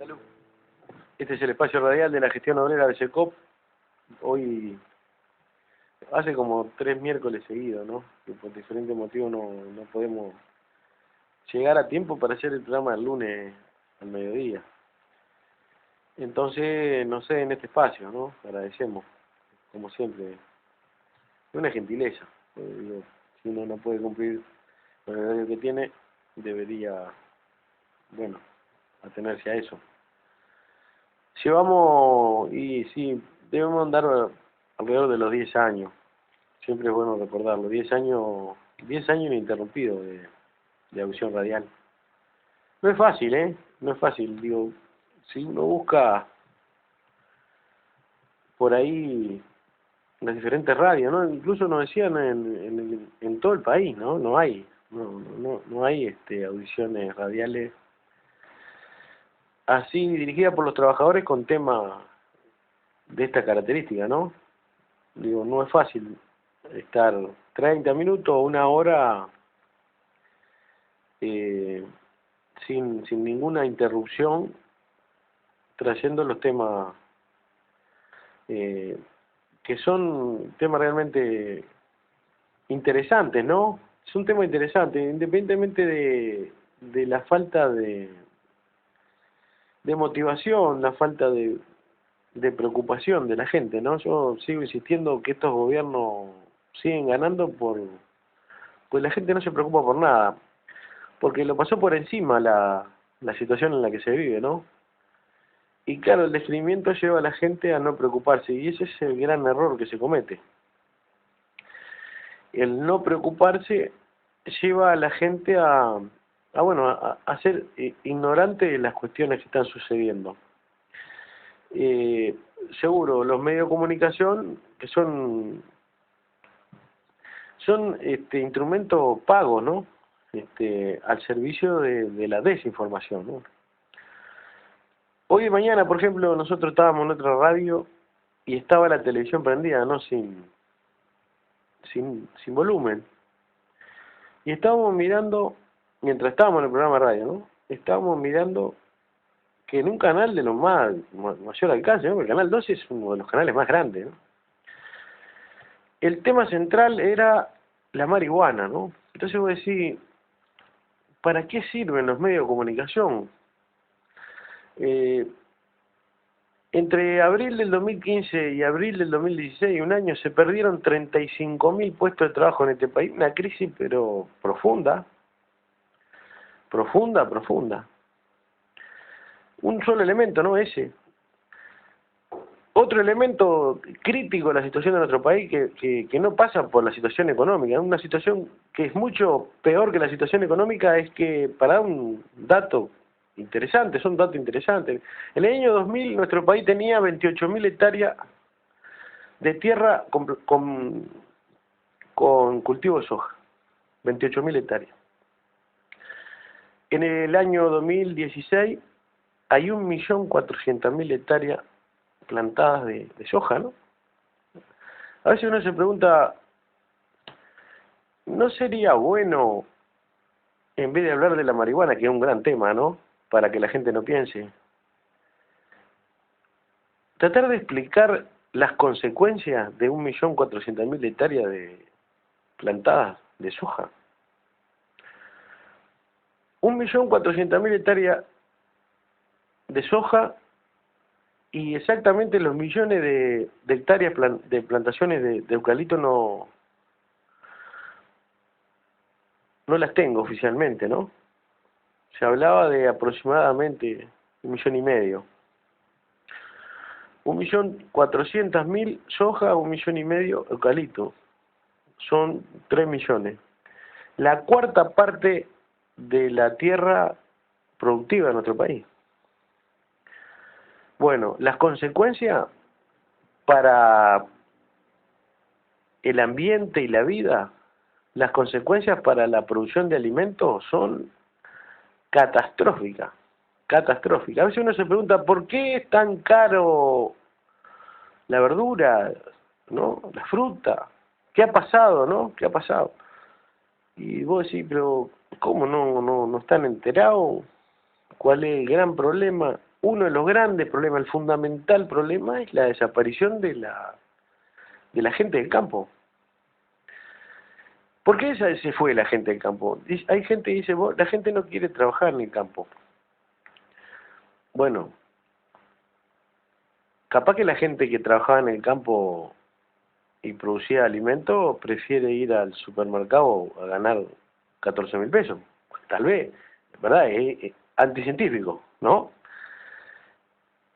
Salud. Este es el espacio radial de la gestión obrera de SECOP. Hoy, hace como 3 miércoles seguidos, ¿no? Que por diferentes motivos no podemos llegar a tiempo para hacer el programa del lunes al mediodía. Entonces, no sé, en este espacio, ¿no? Agradecemos, como siempre. Es una gentileza. Digo, si uno no puede cumplir con el horario que tiene, debería, bueno, atenerse a eso. Llevamos, y sí, debemos andar alrededor de los 10 años. Siempre es bueno recordarlo. 10 años ininterrumpidos de audición radial. No es fácil, ¿eh? No es fácil. Digo, si uno busca por ahí las diferentes radios, ¿no? Incluso nos decían en todo el país, ¿no? No hay audiciones radiales así dirigidas por los trabajadores con temas de esta característica, ¿no? Digo, no es fácil estar 30 minutos o una hora sin ninguna interrupción trayendo los temas que son temas realmente interesantes, ¿no? Es un tema interesante, independientemente de la falta de motivación, la falta de preocupación de la gente, ¿no? Yo sigo insistiendo que estos gobiernos siguen ganando pues la gente no se preocupa por nada, porque lo pasó por encima la situación en la que se vive, ¿no? Y claro, el desprendimiento lleva a la gente a no preocuparse, y ese es el gran error que se comete. El no preocuparse lleva a la gente a ser ignorante de las cuestiones que están sucediendo. Seguro, los medios de comunicación, que son instrumentos pagos, ¿no? Al servicio de la desinformación, ¿no? Hoy y mañana, por ejemplo, nosotros estábamos en otra radio y estaba la televisión prendida, ¿no? Sin volumen. Y estábamos mirando, mientras estábamos en el programa de radio, ¿no? Estábamos mirando que en un canal de los mayor alcance, ¿no? El canal 12 es uno de los canales más grandes, ¿no? El tema central era la marihuana, ¿no? Entonces vos decís, ¿para qué sirven los medios de comunicación? Entre abril del 2015 y abril del 2016, un año, se perdieron 35.000 puestos de trabajo en este país. Una crisis, pero profunda. Profunda. Un solo elemento, ¿no? Ese. Otro elemento crítico de la situación de nuestro país que no pasa por la situación económica. Una situación que es mucho peor que la situación económica es que, para un dato interesante, son datos interesantes. En el año 2000 nuestro país tenía 28.000 hectáreas de tierra con cultivo de soja. 28.000 hectáreas. En el año 2016 hay 1.400.000 hectáreas plantadas de soja, ¿no? A veces uno se pregunta, ¿no sería bueno, en vez de hablar de la marihuana, que es un gran tema, ¿no?, para que la gente no piense, tratar de explicar las consecuencias de 1.400.000 hectáreas plantadas de soja? 1.400.000 hectáreas de soja y exactamente los millones de hectáreas de plantaciones de eucalipto no las tengo oficialmente, ¿no? Se hablaba de aproximadamente 1,5 millones. 1.400.000 soja, 1,5 millones eucalipto. Son 3 millones. La cuarta parte de la tierra productiva de nuestro país. Bueno, las consecuencias para el ambiente y la vida, las consecuencias para la producción de alimentos son catastróficas. A veces uno se pregunta, ¿por qué es tan caro la verdura, ¿no?, la fruta? ¿Qué ha pasado, no? ¿Qué ha pasado? Y vos decís, pero ¿cómo no están enterados? ¿Cuál es el gran problema? uno de los grandes problemas, el fundamental problema es la desaparición de la gente del campo. ¿Por qué se fue la gente del campo? Hay gente que dice, la gente no quiere trabajar en el campo. Bueno, capaz que la gente que trabajaba en el campo y producía alimentos prefiere ir al supermercado a ganar 14.000 pesos. Tal vez, ¿verdad? Es anticientífico, ¿no?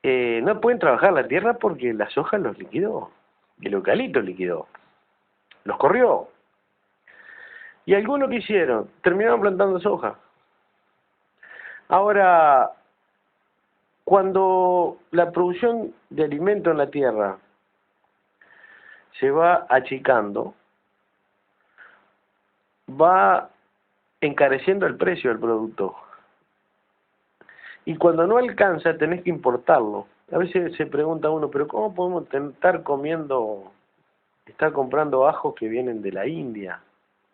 No pueden trabajar la tierra porque la soja los liquidó, y el eucalipto liquidó, los corrió. ¿Y algunos que hicieron? Terminaron plantando soja. Ahora, cuando la producción de alimento en la tierra se va achicando, va encareciendo el precio del producto. Y cuando no alcanza, tenés que importarlo. A veces se pregunta uno, pero ¿cómo podemos estar comprando ajos que vienen de la India?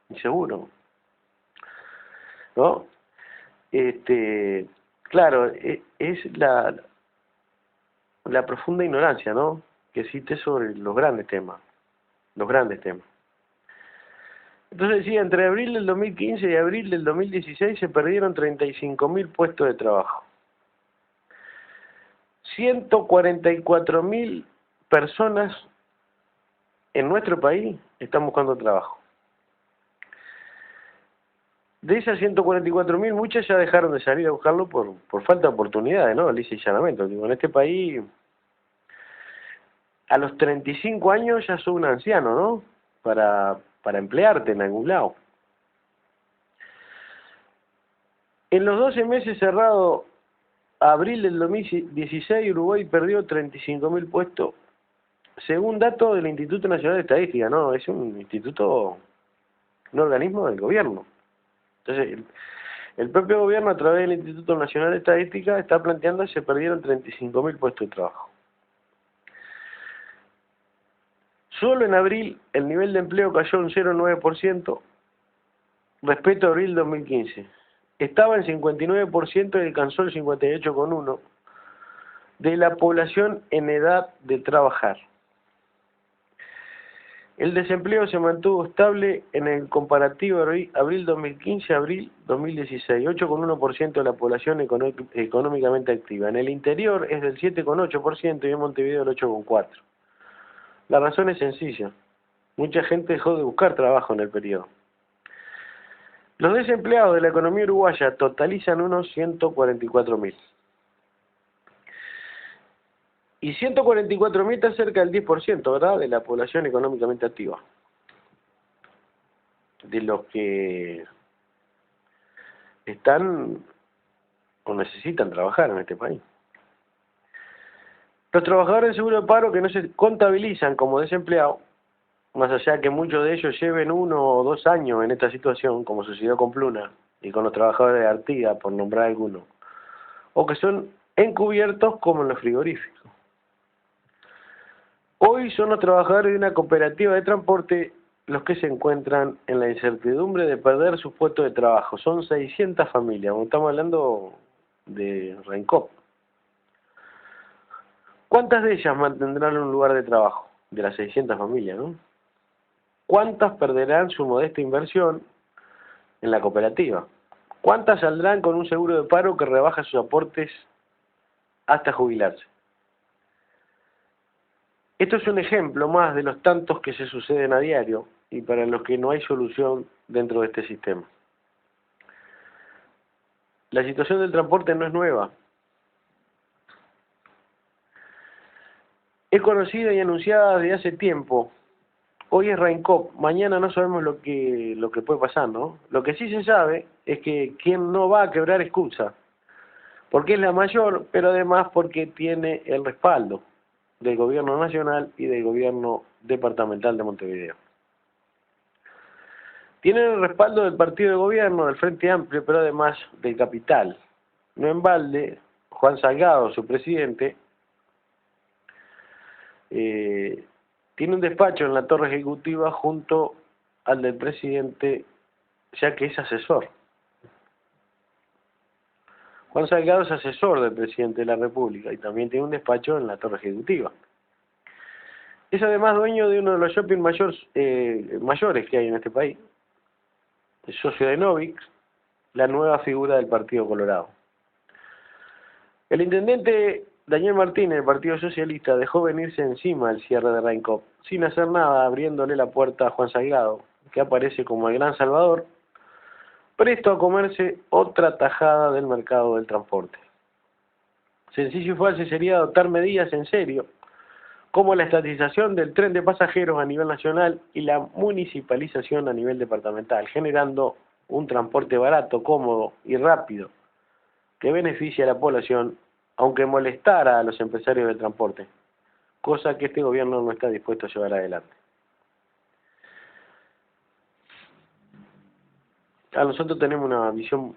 Inseguro, ¿no? Claro, es la profunda ignorancia, ¿no?, que existe sobre los grandes temas. Entonces decía, entre abril del 2015 y abril del 2016 se perdieron 35.000 puestos de trabajo. 144.000 personas en nuestro país están buscando trabajo. De esas 144.000, muchas ya dejaron de salir a buscarlo por falta de oportunidades, ¿no? Lisa y llanamente. Digo, en este país, a los 35 años ya sos un anciano, ¿no?, para emplearte en algún lado. En los 12 meses cerrados, abril del 2016, Uruguay perdió 35.000 puestos, según datos del Instituto Nacional de Estadística, ¿no? Es un instituto, un organismo del gobierno. Entonces, el propio gobierno, a través del Instituto Nacional de Estadística, está planteando que se perdieron 35.000 puestos de trabajo. Solo en abril el nivel de empleo cayó un 0,9% respecto a abril 2015. Estaba en 59% y alcanzó el 58,1% de la población en edad de trabajar. El desempleo se mantuvo estable en el comparativo abril 2015 a abril 2016, 8,1% de la población económicamente activa. En el interior es del 7,8% y en Montevideo el 8,4%. La razón es sencilla. Mucha gente dejó de buscar trabajo en el periodo. Los desempleados de la economía uruguaya totalizan unos 144.000. Y 144.000 está cerca del 10%, ¿verdad?, de la población económicamente activa. De los que están o necesitan trabajar en este país. Los trabajadores de seguro de paro que no se contabilizan como desempleados, más allá que muchos de ellos lleven 1 o 2 años en esta situación, como sucedió con Pluna y con los trabajadores de Artigas, por nombrar algunos, o que son encubiertos como en los frigoríficos. Hoy son los trabajadores de una cooperativa de transporte los que se encuentran en la incertidumbre de perder sus puestos de trabajo. Son 600 familias, estamos hablando de Rencop. ¿Cuántas de ellas mantendrán un lugar de trabajo? De las 600 familias, ¿no? ¿Cuántas perderán su modesta inversión en la cooperativa? ¿Cuántas saldrán con un seguro de paro que rebaja sus aportes hasta jubilarse? Esto es un ejemplo más de los tantos que se suceden a diario y para los que no hay solución dentro de este sistema. La situación del transporte no es nueva. Es conocida y anunciada desde hace tiempo. Hoy es Rencop, mañana no sabemos lo que puede pasar, ¿no? Lo que sí se sabe es que quien no va a quebrar es CUTSA, porque es la mayor, pero además porque tiene el respaldo del gobierno nacional y del gobierno departamental de Montevideo. Tienen el respaldo del partido de gobierno, del Frente Amplio, pero además del capital. No en balde, Juan Salgado, su presidente, tiene un despacho en la torre ejecutiva junto al del presidente, ya que es asesor. Juan Salgado es asesor del presidente de la República y también tiene un despacho en la Torre Ejecutiva. Es además dueño de uno de los shopping mayores que hay en este país. Es socio de Novix, la nueva figura del Partido Colorado. El intendente Daniel Martínez del Partido Socialista dejó venirse encima el cierre de Raincop, sin hacer nada, abriéndole la puerta a Juan Salgado, que aparece como el gran salvador, presto a comerse otra tajada del mercado del transporte. Sencillo y fácil sería adoptar medidas en serio, como la estatización del tren de pasajeros a nivel nacional y la municipalización a nivel departamental, generando un transporte barato, cómodo y rápido, que beneficie a la población, aunque molestara a los empresarios del transporte, cosa que este gobierno no está dispuesto a llevar adelante. Nosotros tenemos una visión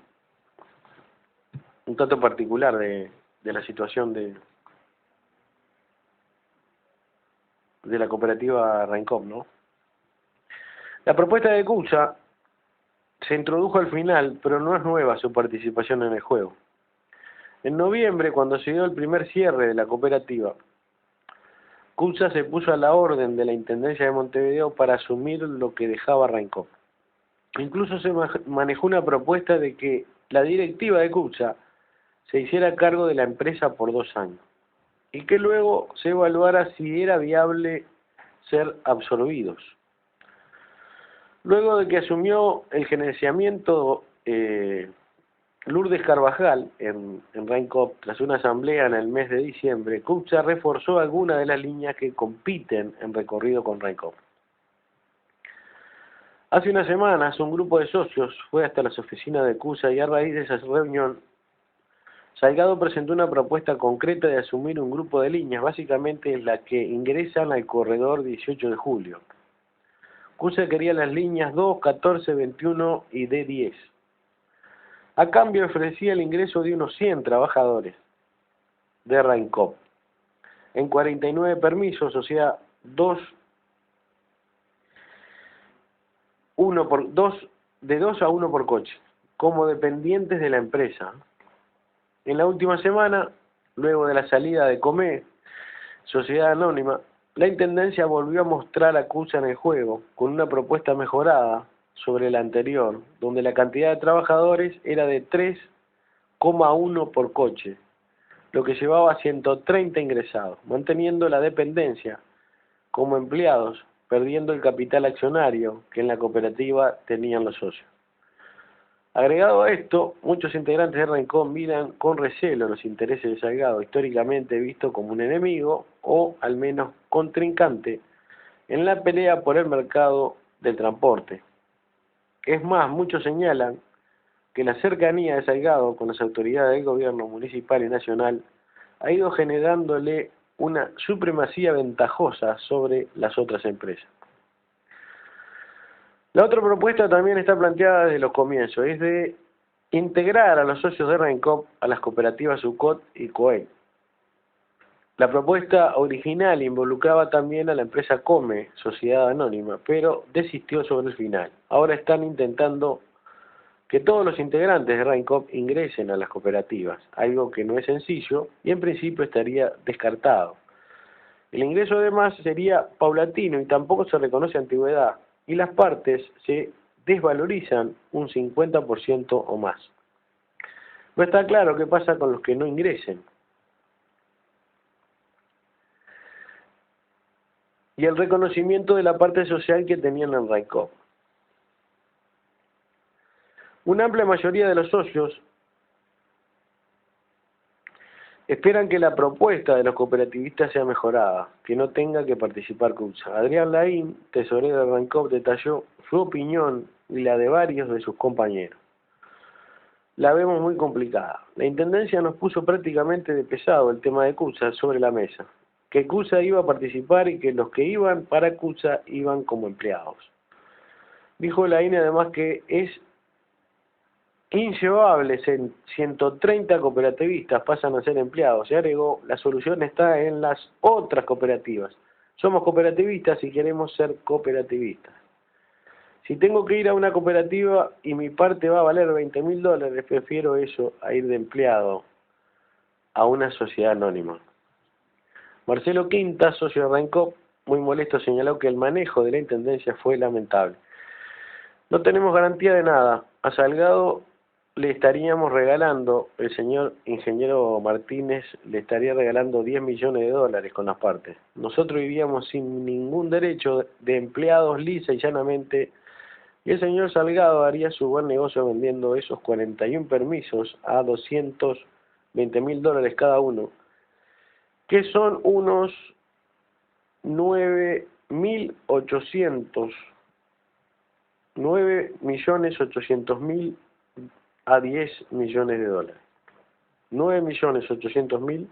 un tanto particular de la situación de la cooperativa Raincop, ¿no? La propuesta de CUTSA se introdujo al final, pero no es nueva su participación en el juego. En noviembre, cuando se dio el primer cierre de la cooperativa, CUTSA se puso a la orden de la Intendencia de Montevideo para asumir lo que dejaba Raincop. Incluso se manejó una propuesta de que la directiva de CUTSA se hiciera cargo de la empresa por 2 años y que luego se evaluara si era viable ser absorbidos. Luego de que asumió el gerenciamiento Lourdes Carvajal en Raincop, tras una asamblea en el mes de diciembre, CUTSA reforzó algunas de las líneas que compiten en recorrido con Raincop. Hace unas semanas, un grupo de socios fue hasta las oficinas de CUTSA y a raíz de esa reunión, Salgado presentó una propuesta concreta de asumir un grupo de líneas, básicamente en la que ingresan al corredor 18 de julio. CUTSA quería las líneas 2, 14, 21 y D10. A cambio ofrecía el ingreso de unos 100 trabajadores de Raincop, en 49 permisos, o sea, de 2 a 1 por coche, como dependientes de la empresa. En la última semana, luego de la salida de Comé, Sociedad Anónima, la Intendencia volvió a mostrar a CUTSA en el juego, con una propuesta mejorada sobre la anterior, donde la cantidad de trabajadores era de 3,1 por coche, lo que llevaba a 130 ingresados, manteniendo la dependencia como empleados, perdiendo el capital accionario que en la cooperativa tenían los socios. Agregado a esto, muchos integrantes de Raincop miran con recelo los intereses de Salgado, históricamente visto como un enemigo o al menos contrincante en la pelea por el mercado del transporte. Es más, muchos señalan que la cercanía de Salgado con las autoridades del gobierno municipal y nacional ha ido generándole una supremacía ventajosa sobre las otras empresas. La otra propuesta también está planteada desde los comienzos, es de integrar a los socios de Raincop a las cooperativas UCOT y COE. La propuesta original involucraba también a la empresa Come, Sociedad Anónima, pero desistió sobre el final. Ahora están intentando que todos los integrantes de Raincop ingresen a las cooperativas, algo que no es sencillo y en principio estaría descartado. El ingreso además sería paulatino y tampoco se reconoce antigüedad, y las partes se desvalorizan un 50% o más. No está claro qué pasa con los que no ingresen. Y el reconocimiento de la parte social que tenían en Raincop. Una amplia mayoría de los socios esperan que la propuesta de los cooperativistas sea mejorada, que no tenga que participar CUTSA. Adrián Laín, tesorero de Raincop, detalló su opinión y la de varios de sus compañeros. La vemos muy complicada. La Intendencia nos puso prácticamente de pesado el tema de CUTSA sobre la mesa, que CUTSA iba a participar y que los que iban para CUTSA iban como empleados. Dijo Laín además que es inllevables en 130 cooperativistas pasan a ser empleados. Se agregó, la solución está en las otras cooperativas. Somos cooperativistas y queremos ser cooperativistas. Si tengo que ir a una cooperativa y mi parte va a valer $20.000, prefiero eso a ir de empleado a una sociedad anónima. Marcelo Quinta, socio de Rancop, muy molesto, señaló que el manejo de la intendencia fue lamentable. No tenemos garantía de nada. A Salgado le estaríamos regalando, el señor ingeniero Martínez le estaría regalando $10 millones con las partes. Nosotros vivíamos sin ningún derecho de empleados lisa y llanamente, y el señor Salgado haría su buen negocio vendiendo esos 41 permisos a $220.000 cada uno, que son unos 9.800.000 a $10 millones. 9.800.000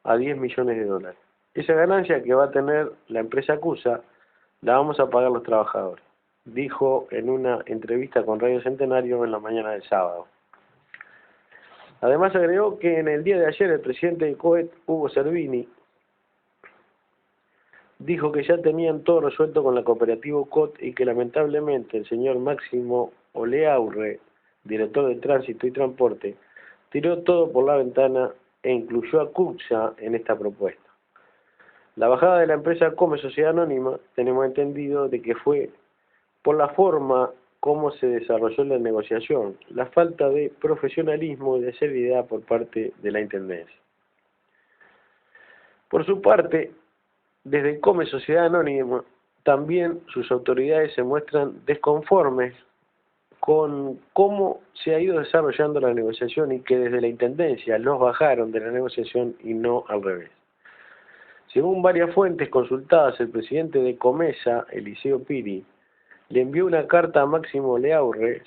a $10 millones. Esa ganancia que va a tener la empresa CUSA la vamos a pagar los trabajadores, dijo en una entrevista con Radio Centenario en la mañana del sábado. Además agregó que en el día de ayer el presidente de COET, Hugo Servini, dijo que ya tenían todo resuelto con la cooperativa COT y que lamentablemente el señor Máximo Oleaurre, director de Tránsito y Transporte, tiró todo por la ventana e incluyó a CUSA en esta propuesta. La bajada de la empresa Come Sociedad Anónima, tenemos entendido de que fue por la forma como se desarrolló la negociación, la falta de profesionalismo y de seriedad por parte de la Intendencia. Por su parte, desde Come Sociedad Anónima, también sus autoridades se muestran desconformes con cómo se ha ido desarrollando la negociación y que desde la Intendencia los bajaron de la negociación y no al revés. Según varias fuentes consultadas, el presidente de Comesa, Eliseo Piri, le envió una carta a Máximo Leaurre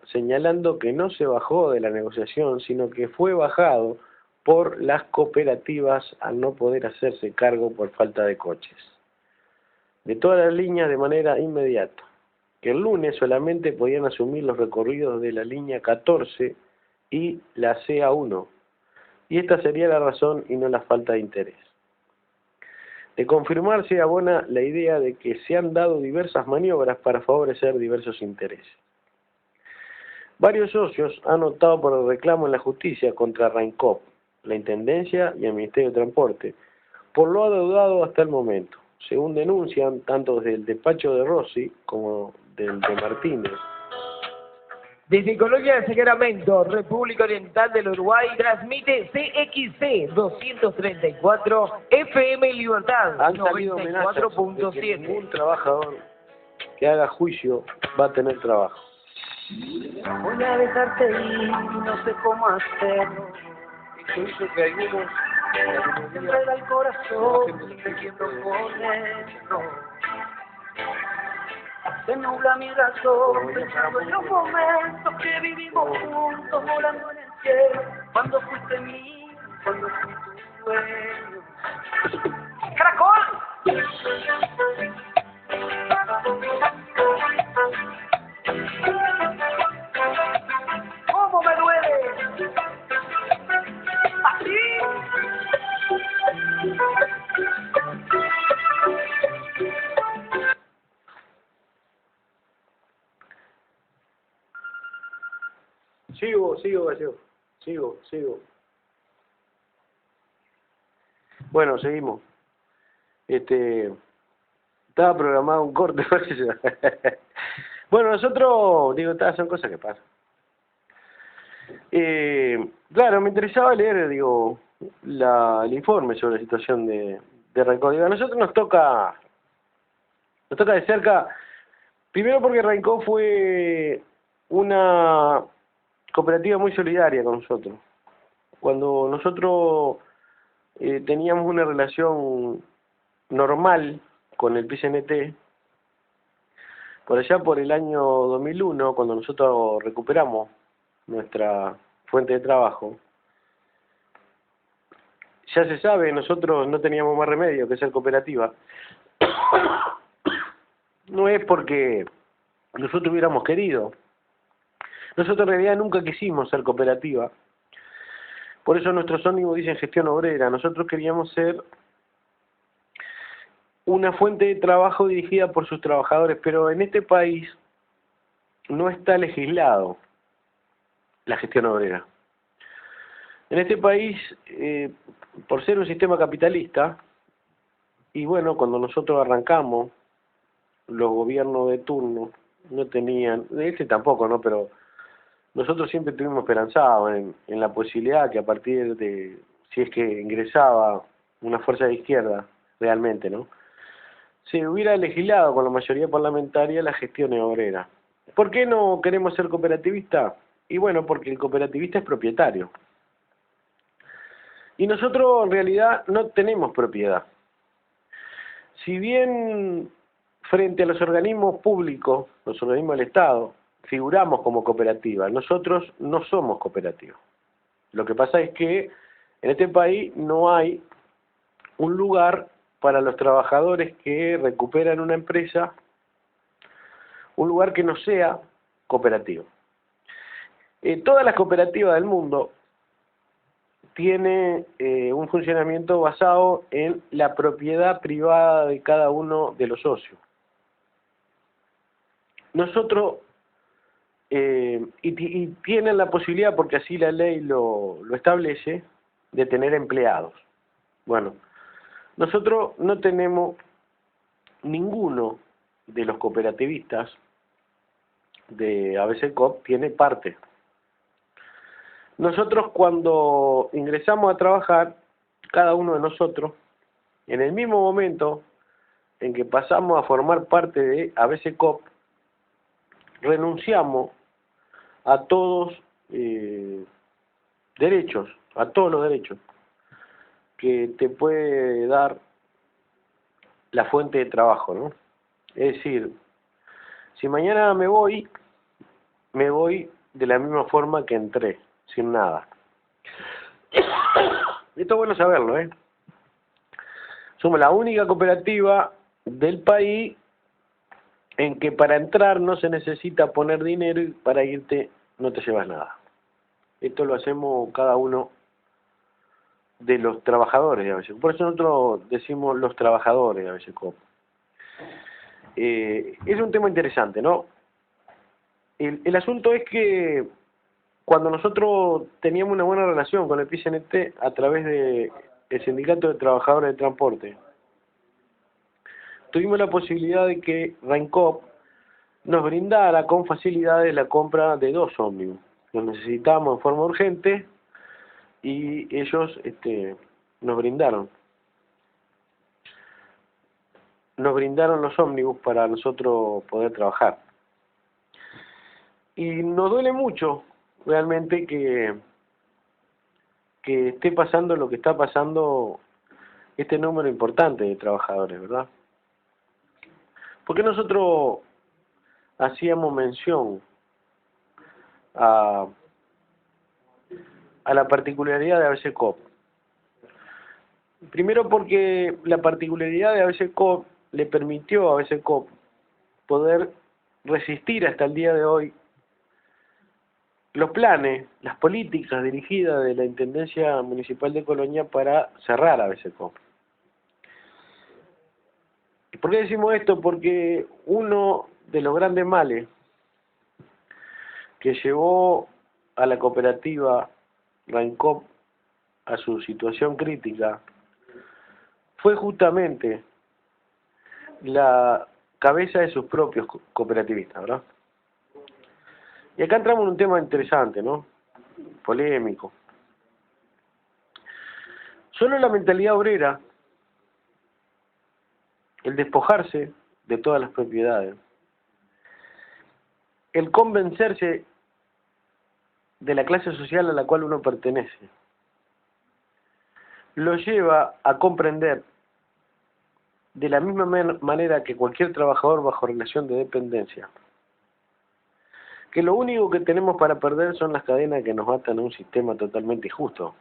señalando que no se bajó de la negociación, sino que fue bajado por las cooperativas al no poder hacerse cargo por falta de coches. De todas las líneas de manera inmediata, que el lunes solamente podían asumir los recorridos de la línea 14 y la CA1, y esta sería la razón y no la falta de interés. De confirmarse abona la idea de que se han dado diversas maniobras para favorecer diversos intereses. Varios socios han optado por el reclamo en la justicia contra Rancop, la Intendencia y el Ministerio de Transporte, por lo adeudado hasta el momento, según denuncian tanto desde el despacho de Rossi como del de Martínez. Desde Colonia de Sacramento, República Oriental del Uruguay, transmite CXC 234 FM Libertad Han salido amenazas de que ningún trabajador que haga juicio va a tener trabajo. Voy a dejarte ir, no sé cómo hacerlo. Incluso que algunos Me enreda el corazón y me quiebro por dentro. Se nubla mi razón pensando en los momentos que vivimos juntos volando en el cielo. Cuando fuiste mío, cuando fui tu dueño. ¡Caracol! ¿Cómo me duele? ¿Así? Sigo, Gallego. Sigo. Bueno, seguimos. Estaba programado un corte. Bueno, nosotros, son cosas que pasan. Claro, me interesaba leer, el informe sobre la situación de Rancor. A nosotros nos toca de cerca, primero porque Rancor fue una cooperativa muy solidaria con nosotros. Cuando nosotros teníamos una relación normal con el PCNT, por allá por el año 2001, cuando nosotros recuperamos nuestra fuente de trabajo, ya se sabe, nosotros no teníamos más remedio que ser cooperativa. No es porque nosotros hubiéramos querido. Nosotros en realidad nunca quisimos ser cooperativa. Por eso nuestros ómnibus dicen gestión obrera. Nosotros queríamos ser una fuente de trabajo dirigida por sus trabajadores, pero en este país no está legislado la gestión obrera. En este país, por ser un sistema capitalista, y bueno, cuando nosotros arrancamos, los gobiernos de turno no tenían, de este tampoco, ¿no? Pero nosotros siempre estuvimos esperanzados en la posibilidad que a partir de, si es que ingresaba una fuerza de izquierda, realmente, ¿no?, se hubiera legislado con la mayoría parlamentaria las gestiones obreras. ¿Por qué no queremos ser cooperativistas? Y bueno, porque el cooperativista es propietario. Y nosotros en realidad no tenemos propiedad. Si bien frente a los organismos públicos, los organismos del Estado, figuramos como cooperativa, nosotros no somos cooperativos. Lo que pasa es que en este país no hay un lugar para los trabajadores que recuperan una empresa, un lugar que no sea cooperativo. Todas las cooperativas del mundo tienen un funcionamiento basado en la propiedad privada de cada uno de los socios. Nosotros, y tienen la posibilidad, porque así la ley lo establece, de tener empleados. Bueno, nosotros no tenemos ninguno de los cooperativistas de ABC Coop tiene parte. Nosotros cuando ingresamos a trabajar, cada uno de nosotros, en el mismo momento en que pasamos a formar parte de ABC Coop, renunciamos a todos derechos, a todos los derechos que te puede dar la fuente de trabajo, ¿no? Es decir, si mañana me voy de la misma forma que entré, sin nada. Esto es bueno saberlo, ¿eh? Somos la única cooperativa del país en que para entrar no se necesita poner dinero y para irte no te llevas nada. Esto lo hacemos cada uno de los trabajadores de ABC Coop. Por eso nosotros decimos los trabajadores de ABC Coop. Es un tema interesante, ¿no? El asunto es que cuando nosotros teníamos una buena relación con el PCNT a través de el Sindicato de Trabajadores de Transporte, tuvimos la posibilidad de que Rencoop nos brindara con facilidades la compra de 2 ómnibus. Los necesitábamos en forma urgente y ellos nos brindaron los ómnibus para nosotros poder trabajar. Y nos duele mucho realmente que esté pasando lo que está pasando este número importante de trabajadores, ¿verdad? Porque nosotros hacíamos mención a la particularidad de ABC Coop. Primero porque la particularidad de ABC Coop le permitió a ABC Coop poder resistir hasta el día de hoy los planes, las políticas dirigidas de la Intendencia Municipal de Colonia para cerrar ABC Coop. ¿Por qué decimos esto? Porque uno de los grandes males que llevó a la cooperativa Rencoop a su situación crítica fue justamente la cabeza de sus propios cooperativistas, ¿verdad? Y acá entramos en un tema interesante, ¿no? Polémico. Solo la mentalidad obrera, el despojarse de todas las propiedades, el convencerse de la clase social a la cual uno pertenece, lo lleva a comprender de la misma manera que cualquier trabajador bajo relación de dependencia, que lo único que tenemos para perder son las cadenas que nos atan a un sistema totalmente injusto.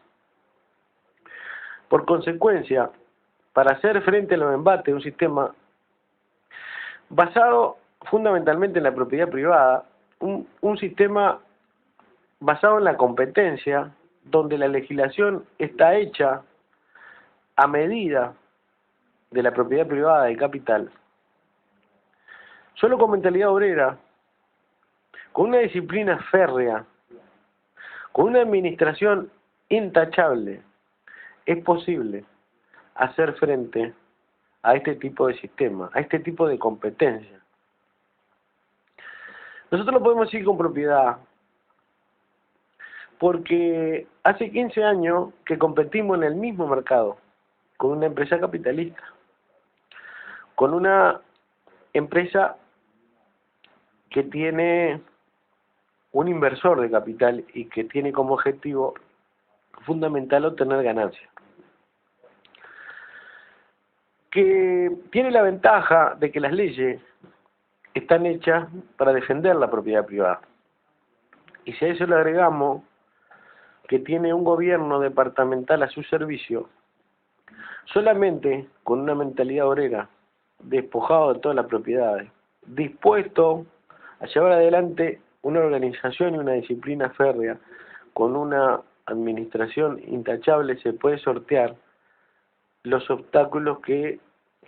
Por consecuencia, para hacer frente a los embates de un sistema basado fundamentalmente en la propiedad privada, un sistema basado en la competencia, donde la legislación está hecha a medida de la propiedad privada del capital, solo con mentalidad obrera con una disciplina férrea, con una administración intachable, es posible hacer frente a este tipo de sistema, a este tipo de competencia. Nosotros lo podemos decir con propiedad, porque hace 15 años que competimos en el mismo mercado, con una empresa capitalista, con una empresa que tiene un inversor de capital y que tiene como objetivo fundamental obtener ganancias. Que tiene la ventaja de que las leyes están hechas para defender la propiedad privada. Y si a eso le agregamos que tiene un gobierno departamental a su servicio, solamente con una mentalidad obrera, despojado de todas las propiedades, dispuesto a llevar adelante una organización y una disciplina férrea, con una administración intachable, se puede sortear los obstáculos que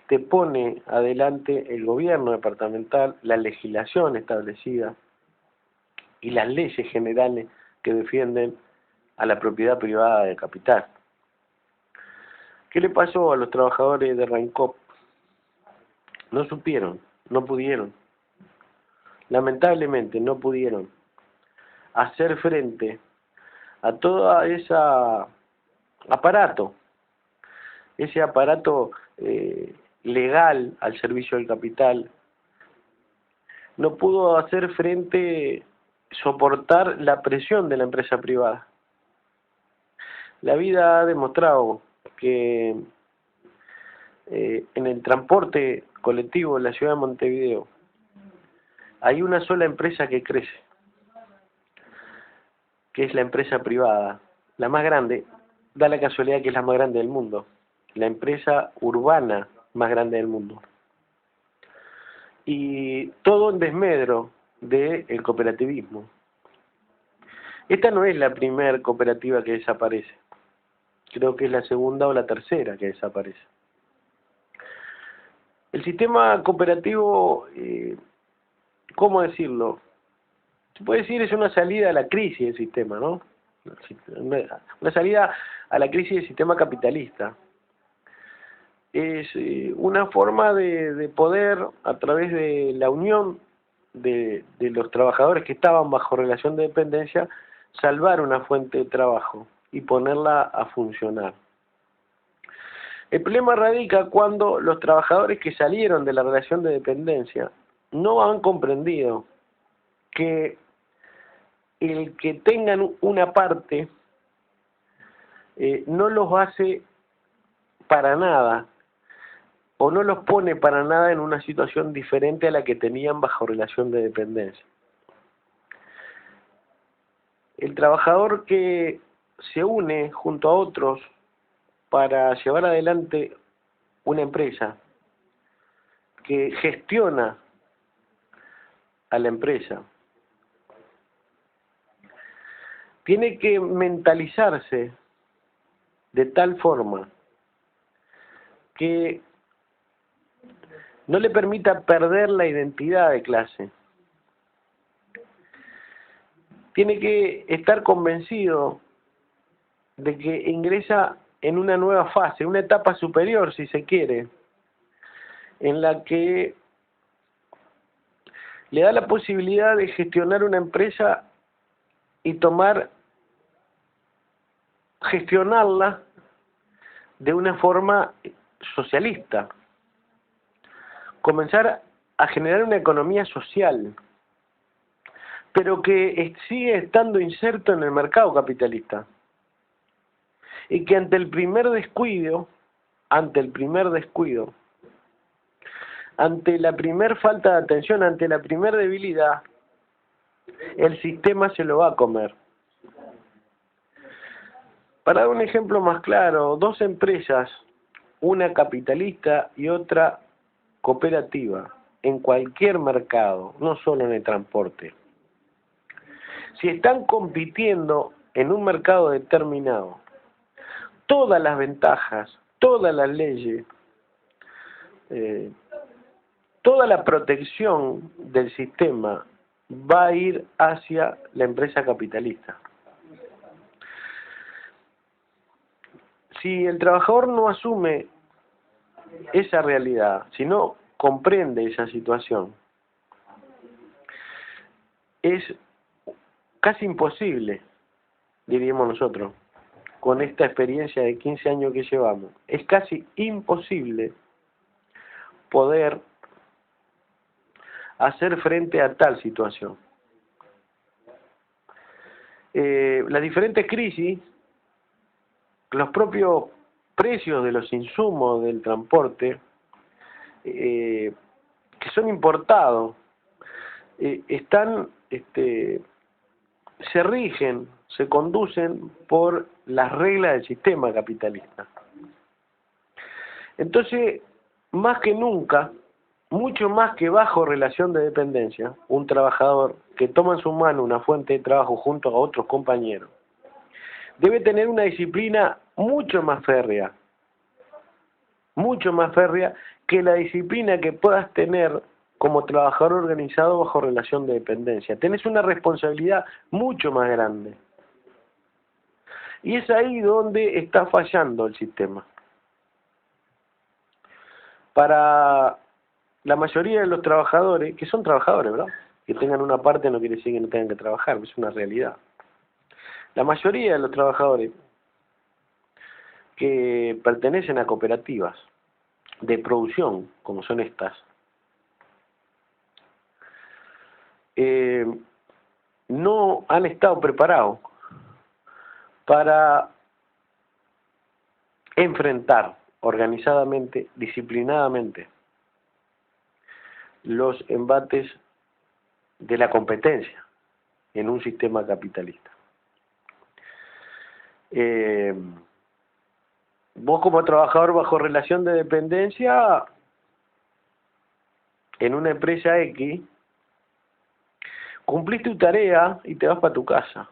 te pone adelante el gobierno departamental, la legislación establecida y las leyes generales que defienden a la propiedad privada de capital. ¿Qué le pasó a los trabajadores de Rancop? No supieron, no pudieron. Lamentablemente no pudieron hacer frente a todo ese aparato legal al servicio del capital. No pudo hacer frente, soportar la presión de la empresa privada. La vida ha demostrado que en el transporte colectivo en la ciudad de Montevideo hay una sola empresa que crece, que es la empresa privada, la más grande, da la casualidad que es la más grande del mundo, la empresa urbana más grande del mundo. Y todo en desmedro del cooperativismo. Esta no es la primera cooperativa que desaparece, creo que es la segunda o la tercera que desaparece. El sistema cooperativo, ¿cómo decirlo? Se puede decir es una salida a la crisis del sistema, ¿no? Una salida a la crisis del sistema capitalista. Es una forma de poder, a través de la unión de los trabajadores que estaban bajo relación de dependencia, salvar una fuente de trabajo y ponerla a funcionar. El problema radica cuando los trabajadores que salieron de la relación de dependencia no han comprendido que el que tengan una parte no los hace para nada o no los pone para nada en una situación diferente a la que tenían bajo relación de dependencia. El trabajador que se une junto a otros para llevar adelante una empresa, que gestiona a la empresa, tiene que mentalizarse de tal forma que no le permita perder la identidad de clase. Tiene que estar convencido de que ingresa en una nueva fase, una etapa superior, si se quiere, en la que le da la posibilidad de gestionar una empresa y gestionarla de una forma socialista. Comenzar a generar una economía social, pero que sigue estando inserto en el mercado capitalista. Y que ante la primera falta de atención, ante la primera debilidad, el sistema se lo va a comer. Para dar un ejemplo más claro, dos empresas, una capitalista y otra cooperativa, en cualquier mercado, no solo en el transporte, si están compitiendo en un mercado determinado, todas las ventajas, todas las leyes, toda la protección del sistema va a ir hacia la empresa capitalista. Si el trabajador no asume esa realidad, si no comprende esa situación, es casi imposible, diríamos nosotros, con esta experiencia de 15 años que llevamos, es casi imposible poder hacer frente a tal situación. Las diferentes crisis, los propios precios de los insumos del transporte, que son importados, están, se rigen, se conducen por las reglas del sistema capitalista. Entonces, más que nunca, mucho más que bajo relación de dependencia, un trabajador que toma en su mano una fuente de trabajo junto a otros compañeros, debe tener una disciplina mucho más férrea que la disciplina que puedas tener como trabajador organizado bajo relación de dependencia. Tenés una responsabilidad mucho más grande. Y es ahí donde está fallando el sistema. Para la mayoría de los trabajadores, que son trabajadores, ¿verdad? Que tengan una parte no quiere decir que no tengan que trabajar, es una realidad. La mayoría de los trabajadores que pertenecen a cooperativas de producción, como son estas, no han estado preparados para enfrentar organizadamente, disciplinadamente, los embates de la competencia en un sistema capitalista. Vos como trabajador bajo relación de dependencia en una empresa X, cumplís tu tarea y te vas para tu casa.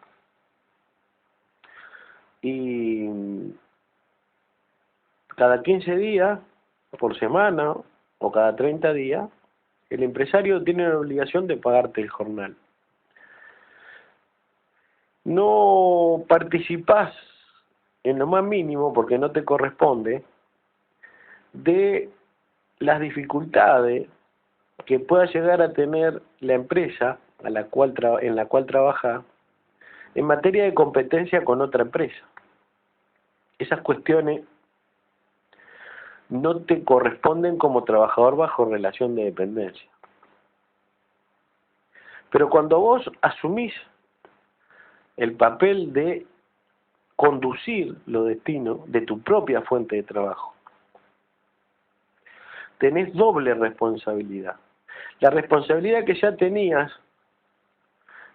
Y cada 15 días, por semana, o cada 30 días, el empresario tiene la obligación de pagarte el jornal. No participás en lo más mínimo, porque no te corresponde, de las dificultades que pueda llegar a tener la empresa en la cual trabaja en materia de competencia con otra empresa. Esas cuestiones no te corresponden como trabajador bajo relación de dependencia. Pero cuando vos asumís el papel de conducir los destinos de tu propia fuente de trabajo, tenés doble responsabilidad. La responsabilidad que ya tenías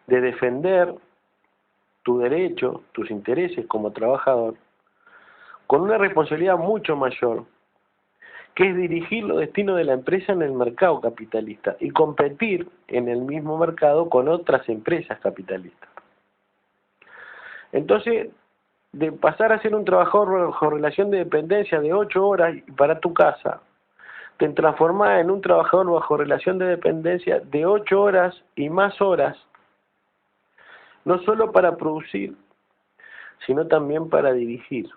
de defender tu derecho, tus intereses como trabajador, con una responsabilidad mucho mayor, que es dirigir los destinos de la empresa en el mercado capitalista y competir en el mismo mercado con otras empresas capitalistas. Entonces, de pasar a ser un trabajador bajo relación de dependencia de 8 horas y para tu casa, te transformás en un trabajador bajo relación de dependencia de 8 horas y más horas, no solo para producir, sino también para dirigir,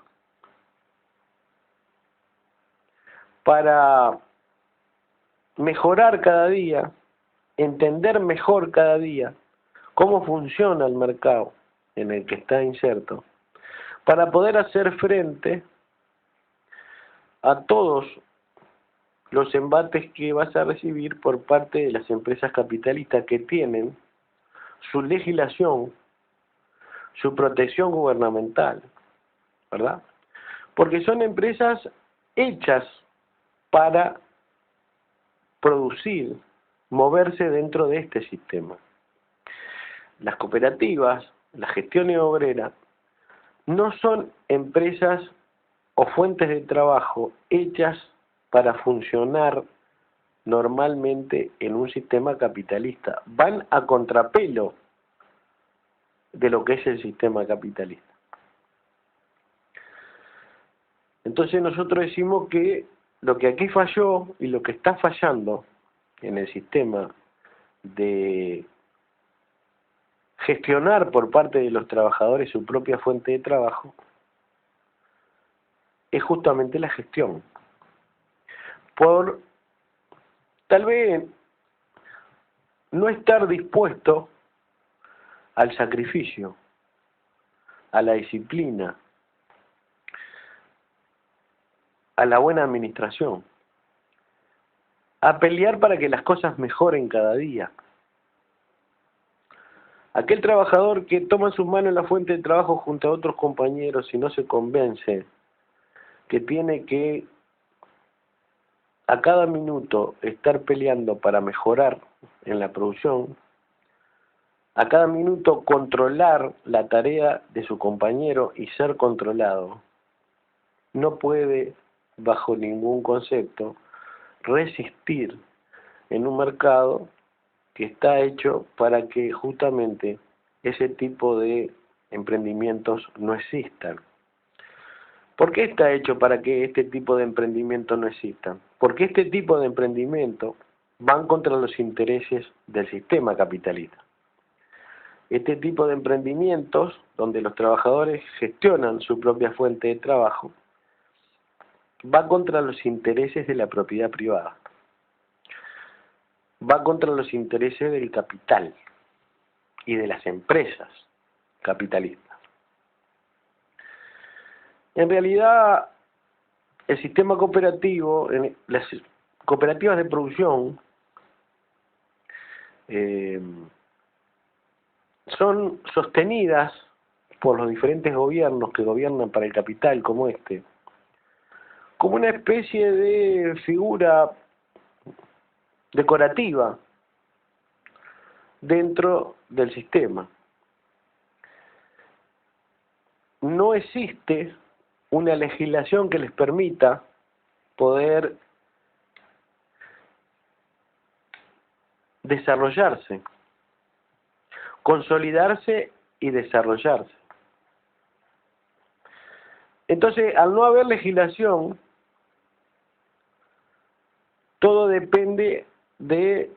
para mejorar cada día, entender mejor cada día cómo funciona el mercado en el que está inserto, para poder hacer frente a todos los embates que vas a recibir por parte de las empresas capitalistas que tienen su legislación, su protección gubernamental, ¿verdad? Porque son empresas hechas para producir, moverse dentro de este sistema. Las cooperativas, las gestiones obreras, no son empresas o fuentes de trabajo hechas para funcionar normalmente en un sistema capitalista. Van a contrapelo de lo que es el sistema capitalista. Entonces nosotros decimos que lo que aquí falló y lo que está fallando en el sistema de gestionar por parte de los trabajadores su propia fuente de trabajo es justamente la gestión. Por tal vez no estar dispuesto al sacrificio, a la disciplina, a la buena administración, a pelear para que las cosas mejoren cada día. Aquel trabajador que toma en sus manos la fuente de trabajo junto a otros compañeros y no se convence que tiene que a cada minuto estar peleando para mejorar en la producción, a cada minuto controlar la tarea de su compañero y ser controlado, no puede, bajo ningún concepto, resistir en un mercado que está hecho para que justamente ese tipo de emprendimientos no existan. ¿Por qué está hecho para que este tipo de emprendimientos no existan? Porque este tipo de emprendimientos van contra los intereses del sistema capitalista. Este tipo de emprendimientos, donde los trabajadores gestionan su propia fuente de trabajo, va contra los intereses de la propiedad privada. Va contra los intereses del capital y de las empresas capitalistas. En realidad, el sistema cooperativo, las cooperativas de producción, son sostenidas por los diferentes gobiernos que gobiernan para el capital, como este, como una especie de figura decorativa dentro del sistema. No existe una legislación que les permita poder desarrollarse, consolidarse y desarrollarse. Entonces, al no haber legislación, todo depende de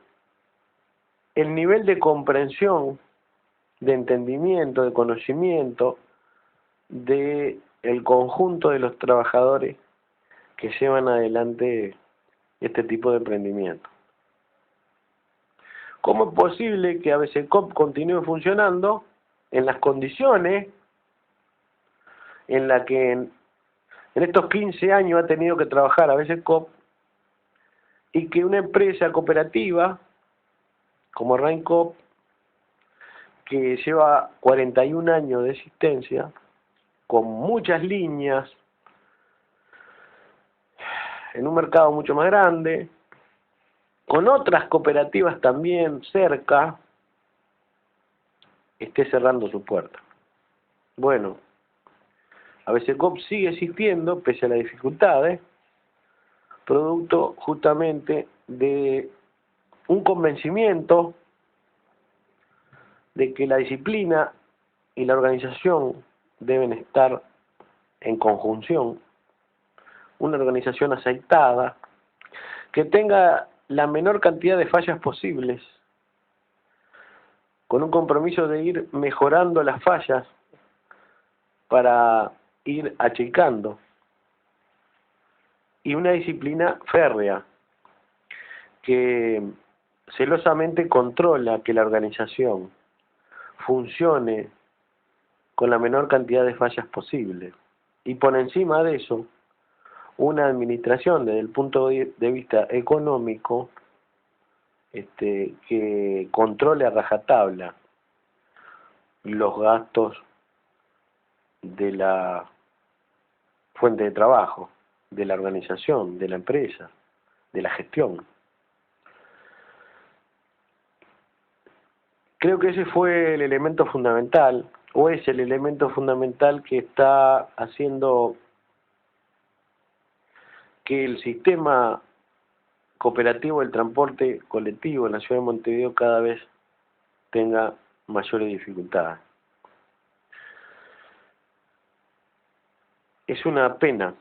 el nivel de comprensión, de entendimiento, de conocimiento de el conjunto de los trabajadores que llevan adelante este tipo de emprendimiento. ¿Cómo es posible que ABCCOP continúe funcionando en las condiciones en las que en estos 15 años ha tenido que trabajar ABCCOP y que una empresa cooperativa como Raincoop, que lleva 41 años de existencia, con muchas líneas, en un mercado mucho más grande, con otras cooperativas también cerca, esté cerrando su puerta? Bueno, ABCCOP sigue existiendo pese a las dificultades, producto justamente de un convencimiento de que la disciplina y la organización deben estar en conjunción, una organización aceitada, que tenga la menor cantidad de fallas posibles, con un compromiso de ir mejorando las fallas para ir achicando, y una disciplina férrea que celosamente controla que la organización funcione con la menor cantidad de fallas posible, y por encima de eso una administración desde el punto de vista económico que controle a rajatabla los gastos de la fuente de trabajo, de la organización, de la empresa, de la gestión. Creo que ese fue el elemento fundamental, o es el elemento fundamental que está haciendo que el sistema cooperativo del transporte colectivo en la ciudad de Montevideo cada vez tenga mayores dificultades. Es una pena.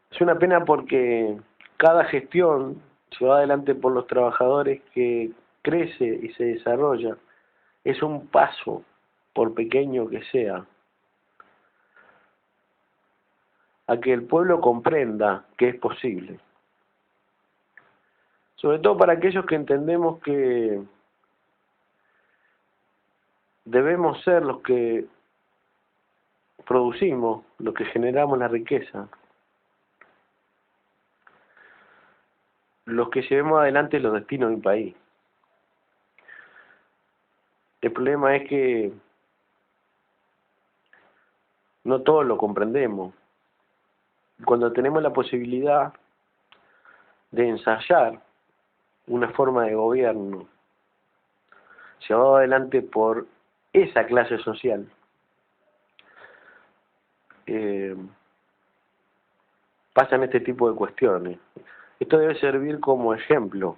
Es una pena porque cada gestión llevada adelante por los trabajadores que crece y se desarrolla es un paso, por pequeño que sea, a que el pueblo comprenda que es posible. Sobre todo para aquellos que entendemos que debemos ser los que producimos, los que generamos la riqueza, los que llevemos adelante los destinos de un país. El problema es que no todos lo comprendemos. Cuando tenemos la posibilidad de ensayar una forma de gobierno llevado adelante por esa clase social, pasan este tipo de cuestiones. Esto debe servir como ejemplo.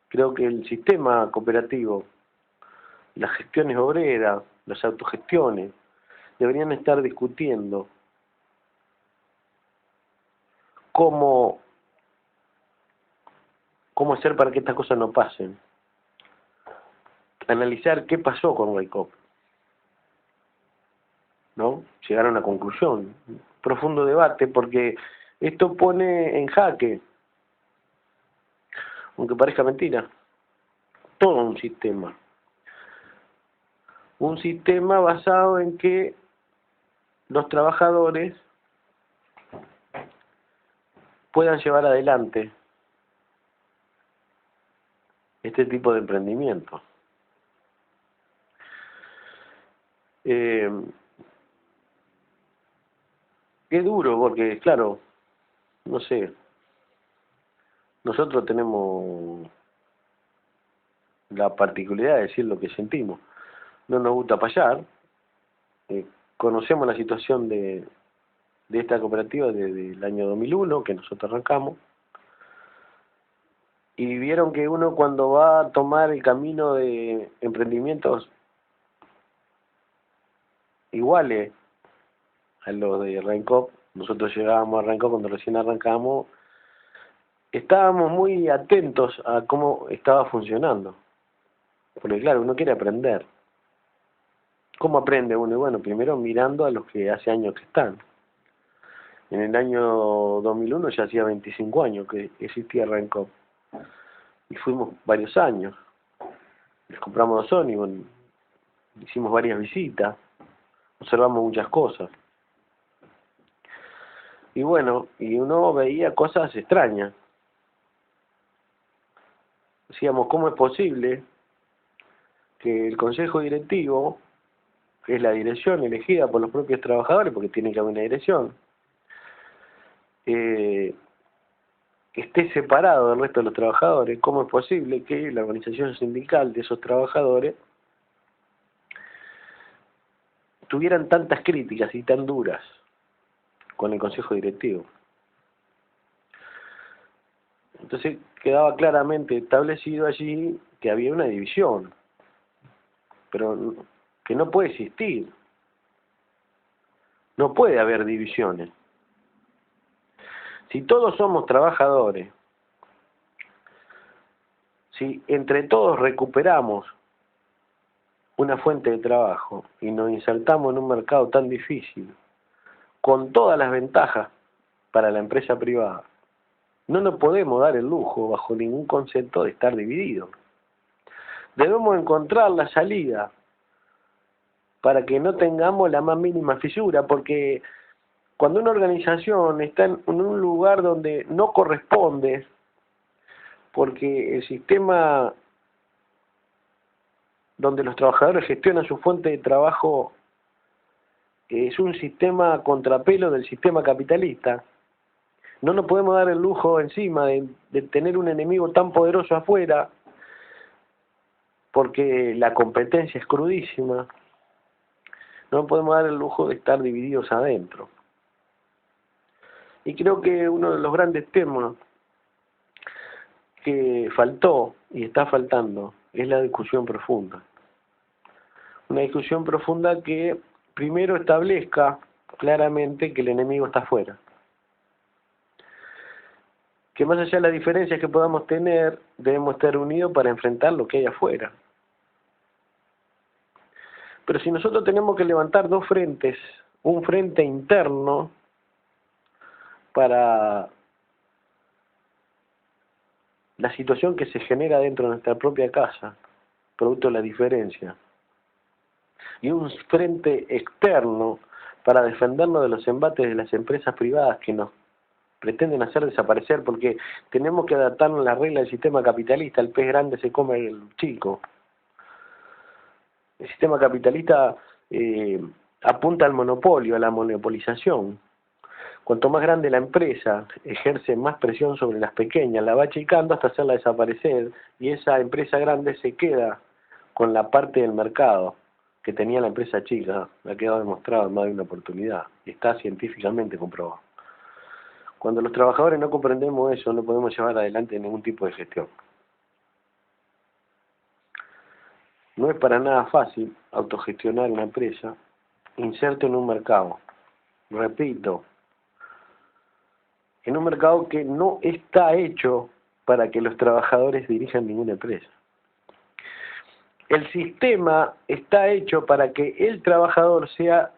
Creo que el sistema cooperativo, las gestiones obreras, las autogestiones, deberían estar discutiendo cómo hacer para que estas cosas no pasen. Analizar qué pasó con Wake Up, ¿no? Llegar a una conclusión, un profundo debate, porque esto pone en jaque, aunque parezca mentira, todo un sistema. Un sistema basado en que los trabajadores puedan llevar adelante este tipo de emprendimiento. Es duro porque, claro, no sé, nosotros tenemos la particularidad de decir lo que sentimos. No nos gusta payar, conocemos la situación de esta cooperativa desde el año 2001, que nosotros arrancamos, y vieron que uno cuando va a tomar el camino de emprendimientos iguales a los de Rancop, nosotros llegábamos a Rancop cuando recién arrancamos, estábamos muy atentos a cómo estaba funcionando, porque claro, uno quiere aprender. ¿Cómo aprende uno? Y bueno, primero mirando a los que hace años que están. En el año 2001 ya hacía 25 años que existía Rancop. Y fuimos varios años. Les compramos 2 ómnibus, hicimos varias visitas, observamos muchas cosas. Y bueno, y uno veía cosas extrañas. Decíamos, ¿cómo es posible que el consejo directivo, que es la dirección elegida por los propios trabajadores, porque tiene que haber una dirección, esté separado del resto de los trabajadores? ¿Cómo es posible que la organización sindical de esos trabajadores tuvieran tantas críticas y tan duras con el consejo directivo? Entonces quedaba claramente establecido allí que había una división, pero que no puede existir. No puede haber divisiones. Si todos somos trabajadores, si entre todos recuperamos una fuente de trabajo y nos insertamos en un mercado tan difícil, con todas las ventajas para la empresa privada, no nos podemos dar el lujo, bajo ningún concepto, de estar divididos. Debemos encontrar la salida para que no tengamos la más mínima fisura, porque cuando una organización está en un lugar donde no corresponde, porque el sistema donde los trabajadores gestionan su fuente de trabajo es un sistema contrapelo del sistema capitalista, no nos podemos dar el lujo encima de tener un enemigo tan poderoso afuera, porque la competencia es crudísima. No podemos dar el lujo de estar divididos adentro. Y creo que uno de los grandes temas que faltó y está faltando es la discusión profunda. Una discusión profunda que primero establezca claramente que el enemigo está afuera. Que más allá de las diferencias que podamos tener, debemos estar unidos para enfrentar lo que hay afuera. Pero si nosotros tenemos que levantar dos frentes, un frente interno para la situación que se genera dentro de nuestra propia casa, producto de la diferencia, y un frente externo para defendernos de los embates de las empresas privadas que nos pretenden hacer desaparecer, porque tenemos que adaptarnos a las reglas del sistema capitalista. El pez grande se come el chico. El sistema capitalista apunta al monopolio, a la monopolización. Cuanto más grande la empresa, ejerce más presión sobre las pequeñas, la va achicando hasta hacerla desaparecer, y esa empresa grande se queda con la parte del mercado que tenía la empresa chica. Ha quedado demostrado en más de una oportunidad, y está científicamente comprobado. Cuando los trabajadores no comprendemos eso, no podemos llevar adelante ningún tipo de gestión. No es para nada fácil autogestionar una empresa inserto en un mercado. Repito, en un mercado que no está hecho para que los trabajadores dirijan ninguna empresa. El sistema está hecho para que el trabajador sea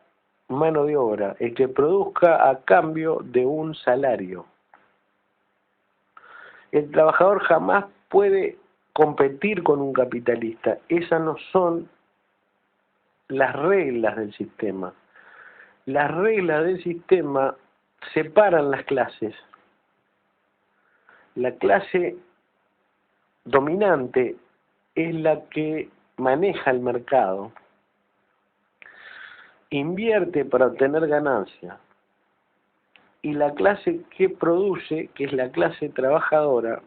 mano de obra, el que produzca a cambio de un salario. El trabajador jamás puede competir con un capitalista. Esas no son las reglas del sistema. Las reglas del sistema separan las clases. La clase dominante es la que maneja el mercado, invierte para obtener ganancia, y la clase que produce, que es la clase trabajadora,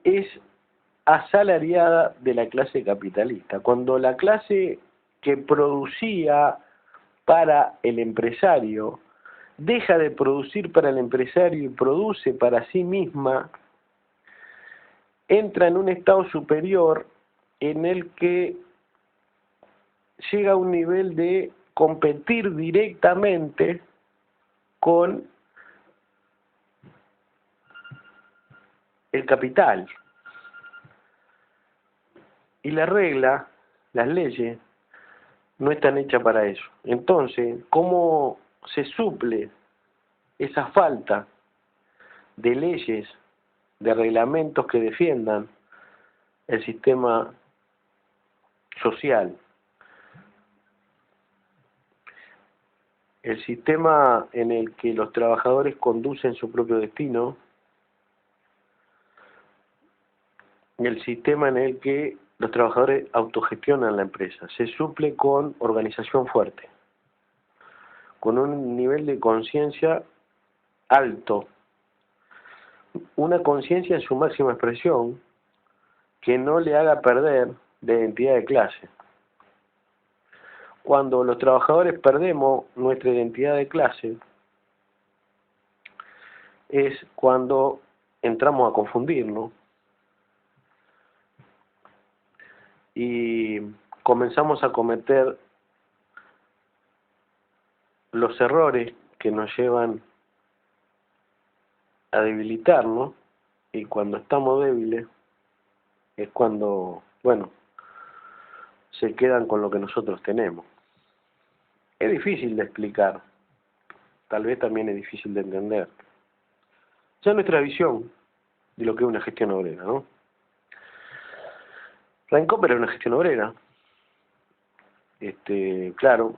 es asalariada de la clase capitalista. Cuando la clase que producía para el empresario deja de producir para el empresario y produce para sí misma, entra en un estado superior en el que llega a un nivel de competir directamente con el capital. Y la regla, las leyes, no están hechas para eso. Entonces, ¿cómo se suple esa falta de leyes, de reglamentos que defiendan el sistema social? El sistema en el que los trabajadores conducen su propio destino, el sistema en el que los trabajadores autogestionan la empresa, se suple con organización fuerte, con un nivel de conciencia alto, una conciencia en su máxima expresión que no le haga perder de identidad de clase. Cuando los trabajadores perdemos nuestra identidad de clase, es cuando entramos a confundirnos y comenzamos a cometer los errores que nos llevan a debilitarnos, y cuando estamos débiles es cuando, bueno, se quedan con lo que nosotros tenemos. Es difícil de explicar, tal vez también es difícil de entender. Ya nuestra visión de lo que es una gestión obrera, ¿no? Raincoper era una gestión obrera. Claro,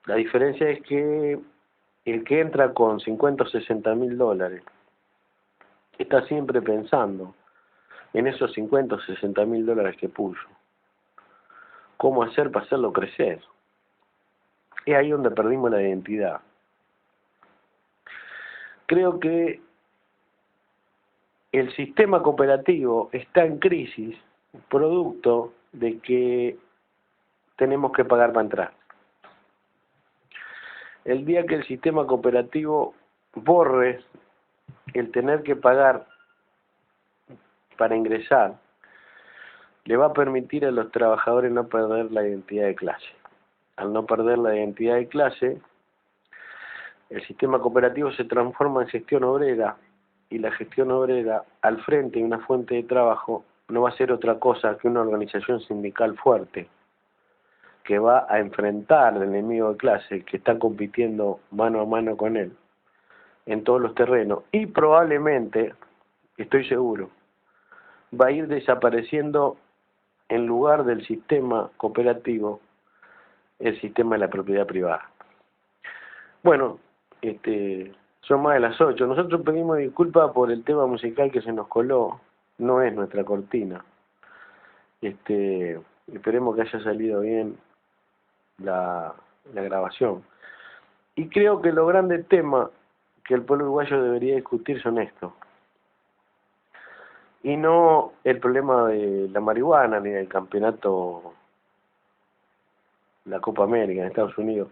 la diferencia es que el que entra con 50 o 60 mil dólares está siempre pensando en esos 50 o 60 mil dólares que puso. ¿Cómo hacer para hacerlo crecer? Es ahí donde perdimos la identidad. Creo que el sistema cooperativo está en crisis, producto de que tenemos que pagar para entrar. El día que el sistema cooperativo borre el tener que pagar para ingresar, le va a permitir a los trabajadores no perder la identidad de clase. Al no perder la identidad de clase, el sistema cooperativo se transforma en gestión obrera, y la gestión obrera, al frente de una fuente de trabajo, no va a ser otra cosa que una organización sindical fuerte, que va a enfrentar al enemigo de clase, que está compitiendo mano a mano con él, en todos los terrenos, y probablemente, estoy seguro, va a ir desapareciendo en lugar del sistema cooperativo, el sistema de la propiedad privada. Bueno, son más de las 8. Nosotros pedimos disculpas por el tema musical que se nos coló, no es nuestra cortina. Esperemos que haya salido bien la grabación. Y creo que los grandes temas que el pueblo uruguayo debería discutir son estos. Y no el problema de la marihuana ni del campeonato, la Copa América en Estados Unidos.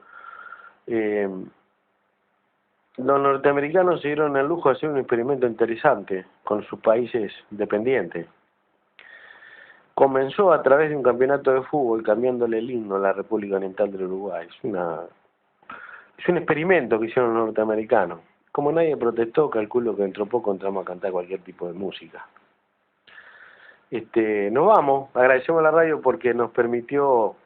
Los norteamericanos se dieron el lujo de hacer un experimento interesante con sus países dependientes. Comenzó a través de un campeonato de fútbol cambiándole el himno a la República Oriental del Uruguay. Es un experimento que hicieron los norteamericanos. Como nadie protestó, calculo que dentro de poco entramos a cantar cualquier tipo de música. Nos vamos, agradecemos a la radio porque nos permitió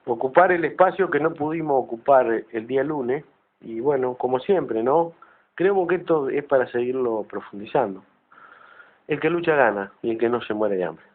ocupar el espacio que no pudimos ocupar el día lunes, y bueno, como siempre, ¿no? Creemos que esto es para seguirlo profundizando. El que lucha gana, y el que no se muere de hambre.